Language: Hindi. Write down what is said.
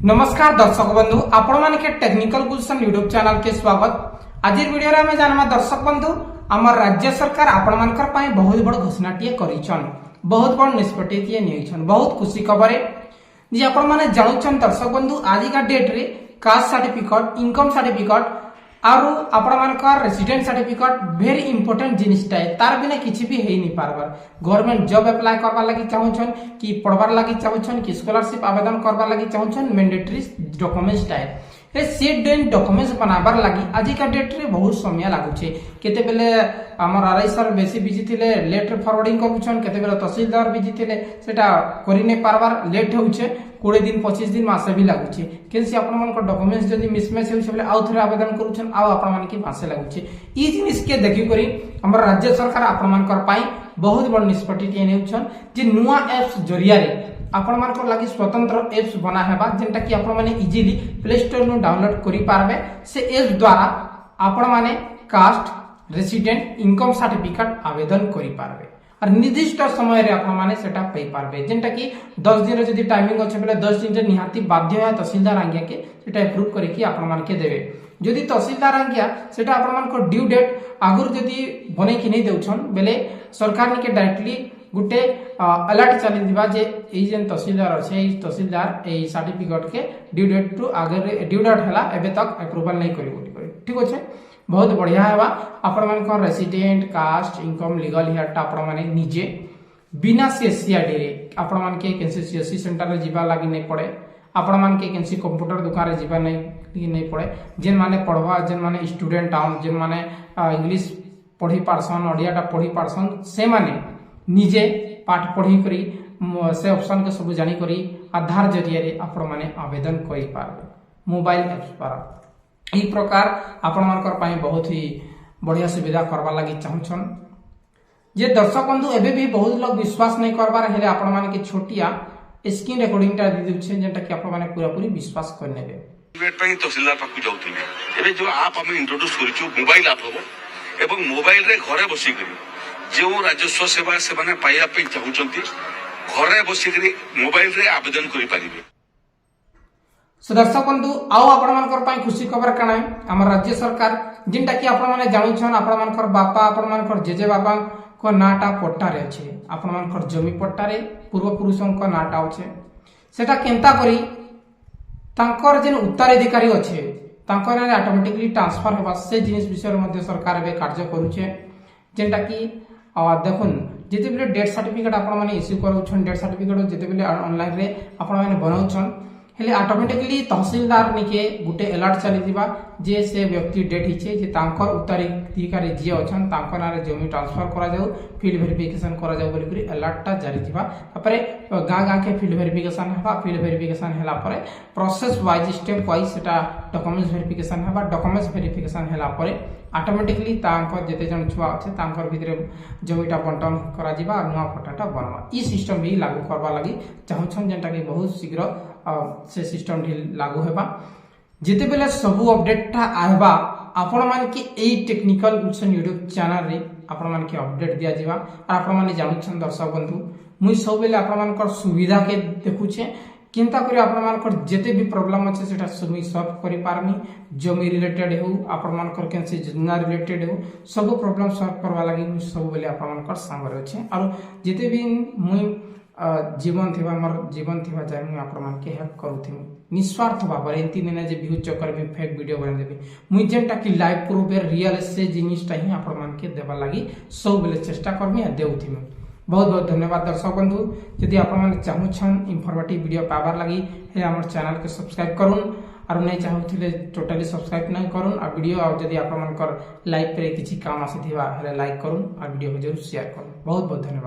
नमस्कार दर्शक बंधु आपण मानके टेक्निकल गुलशन यूट्यूब चैनल के स्वागत। आज वीडियो रे हमें जानमा दर्शक बंधु हमर राज्य सरकार आपण मानकर पाए बहुत बड़ घोषणाटीए करिछन, बहुत बड़ निष्पत्तिए नेइछन। बहुत खुशी खबर है जे आपण माने जानुछन दर्शक बंधु आज का डेट रे कास्ट सर्टिफिकेट, इनकम सर्टिफिकेट आरो आपण मानकर रेसिडेंट सर्टिफिकेट वेरी इंपोर्टेंट जिनिसटा है। तार बिना किछि भी हेइ नि पारबार। गवर्नमेंट जॉब अप्लाई करबा लागि चाहुछन कि पढ़बार लागि चाहुछन कि स्कॉलरशिप आवेदन करबा लागि चाहुछन मैंडेटरी डॉक्यूमेंट्स टाइप ए सेट डेन डॉक्यूमेंट्स बनाबार लागि आज का डेट रे बहुत समय लागुछे। केते बेले हमर आरआई सर बेसी बिजी थिले लेटर फॉरवर्डिंग करूछन, केते बेले तहसीलदार बिजी थिले सेटा करि नै पारबार लेट होउछे। 20 दिन 25 दिन मासे भी लागुछे। केनसी आपण मानकर डॉक्यूमेंट्स जदी मिसमैच होउछे बेले आउ थरे आवेदन करूछन आ आपण मान के मासे लागुछे। ई जिनिस के देखि करी हमर राज्य सरकार आपण मानकर पाई बहुत बड़ निष्पत्ति नेउछन जे नुवा एप्स जरिया रे आपण मानकर लागि स्वतंत्र एप्स बना हेबा जेंटा कि आपण माने इजीली प्ले स्टोर नु डाउनलोड करि पारबे। से एप्स द्वारा आपण माने कास्ट, रेसिडेंट, इनकम सर्टिफिकेट आवेदन करि पारबे और निर्दिष्ट समय रे आपण माने सेटा पै पारबे। जेंटा कि 10 दिन रे जदी टाइमिंग अछि बेले 10 दिन रे निहाती बाध्य है तहसीलदार आज्ञा के सेटा अप्रूव करि कि आपण मान के देबे। जदी तहसीलदार आज्ञा सेटा आपण मान को ड्यू डेट आगुर जदी बने कि नै देउछन बेले सरकार ने के डायरेक्टली गुटे अलर्ट चली दिबा जे एई जेन तहसीलदार अछि एई तहसीलदार एई सर्टिफिकेट के ड्यू डेट टू आगे ड्यू डेट हला एबे तक अप्रूवल नै करि बोली करि। ठीक अछि, बहुत बढ़िया हेबा। आपण मान रेसिडेंट, कास्ट, इनकम, लीगल हेयरटा आपण माने निजे बिना सीएससीआईडी रे आपण मान के केनसी सीएससी सेंटर रे जिबा लागि नै पड़े। आपण मान के केनसी कंप्यूटर दुकान रे जिबा नै पड़े। जेन माने पढ़वा, जेन माने स्टूडेंट टाउन, जेन माने इंग्लिश पढ़ी पारसन, ओडियाटा पढ़ी पारसन, से माने निजे पाठ पढ़ी करी से ऑप्शन के सब जानी करी आधार जरिया रे आपण माने आवेदन करि पारबे मोबाइल एप्स द्वारा। ई प्रकार आपण मानकर पाए बहुत ही बढ़िया सुविधा करबा लागि चाहुछन। जे दर्शक बंधु एबे भी बहुत लोग विश्वास नहीं करबार हेले आपण माने के छोटिया स्क्रीन रिकॉर्डिंगटा दि दिउछे जेंटा कि आपण माने पूरा पूरी विश्वास कर नेबे। वेट पई तहसीलदार पाकु जाउथिले एबे जो आप हम इंट्रोड्यूस करिछु मोबाइल ऐप हो एवं मोबाइल रे घरे बसी करी जो राजस्व सेवा से माने पाइया पे चाहुचंती घरे बसी करी मोबाइल रे आवेदन करि पारिबे। सो दर्शक बंधु आओ आपण मानकर पाई खुशी खबर काना हमर राज्य सरकार जिनटा कि आपण माने जानुछन आपण मानकर बापा, आपण मानकर जेजे बाबा को नाटा पट्टा रे अछि, आपण मानकर जमी पट्टा रे पूर्व पुरुषों को नाटा अछि। सेटा केंता करी तांकर जेन उत्तराधिकारी अछि तांकर रे ऑटोमेटिकली ट्रांसफर हेबा से जिनिस विषय मध्ये सरकार बे कार्य करूछे। जेंटा कि देखुन जेते बेले डेथ सर्टिफिकेट आपण माने इश्यू करूछन, डेथ सर्टिफिकेट जेते बेले ऑनलाइन रे आपण माने बनाउछन हेले ऑटोमेटिकली तहसीलदार निके गुटे अलर्ट चली दिबा जे से व्यक्ति डेट हिचे जे तांकर उत्तराधिकारी जे अछन तांकर नारे जमी ट्रांसफर करा जाऊ, फील्ड वेरिफिकेशन करा जाऊ बोली करी अलर्टटा जारी दिबा। तापरे गां के फील्ड वेरिफिकेशन हेबा, फील्ड वेरिफिकेशन हेला परे प्रोसेस वाइज स्टेप वाइज सेटा डॉक्यूमेंट्स वेरिफिकेशन हेबा। डॉक्यूमेंट्स वेरिफिकेशन हेला परे ऑटोमेटिकली तांकर जेते जन छुआ अछि तांकर भितरे जमीटा बंटन करा जिबा नुवा पट्टाटा बनवा। ई सिस्टम भी लागू करबा लागि चाहुछन जेंटा कि बहुत शीघ्र से सिस्टम ढिल लागू हेबा। जेते बेले सब अपडेटटा आबा आपण मान के एई टेक्निकल गुलशन यूट्यूब चैनल रे आपण मान के अपडेट दिया जिबा। और आपण मान जानुछन दर्शक बंधु मुई सब बेले आपण मान कर सुविधा के देखुछे चिंता करी आपण मान कर जेते भी प्रॉब्लम अछि सेटा सुमी सॉल्व करि पारमी। जमी रिलेटेड हो, आपण मान कर केनसी योजना रिलेटेड हो, सब प्रॉब्लम सॉल्व करवा लागि मुई सब बेले आपण मान कर संग रे अछि। और जेते भी मुई जीवन थिबा मोर जीवन थिबा जाय मुई आपण मान के हेल्प करूथि निस्वार्थ भाव रे। एंती ने जे व्यूज चक्कर में फेक वीडियो बना देबे मुई जेंटा कि लाइव प्रूफ रियल से जिनिसटा ही आपण मान के देबा लागि सब बेले चेष्टा करमी आ देउथि। बहुत बहुत धन्यवाद दर्शक बंधु। यदि आपण माने चाहुछन इन्फॉर्मेटिव वीडियो पाबार लागि हे हमर चैनल के सब्सक्राइब करूँ और नहीं चाहुथिले टोटली सब्सक्राइब नहीं करूँ। और वीडियो और यदि आपण मानकर लाइफ पे किछि काम आसीथिबा हेले लाइक करूँ और वीडियो को जरूर शेयर करूँ। बहुत बहुत धन्यवाद।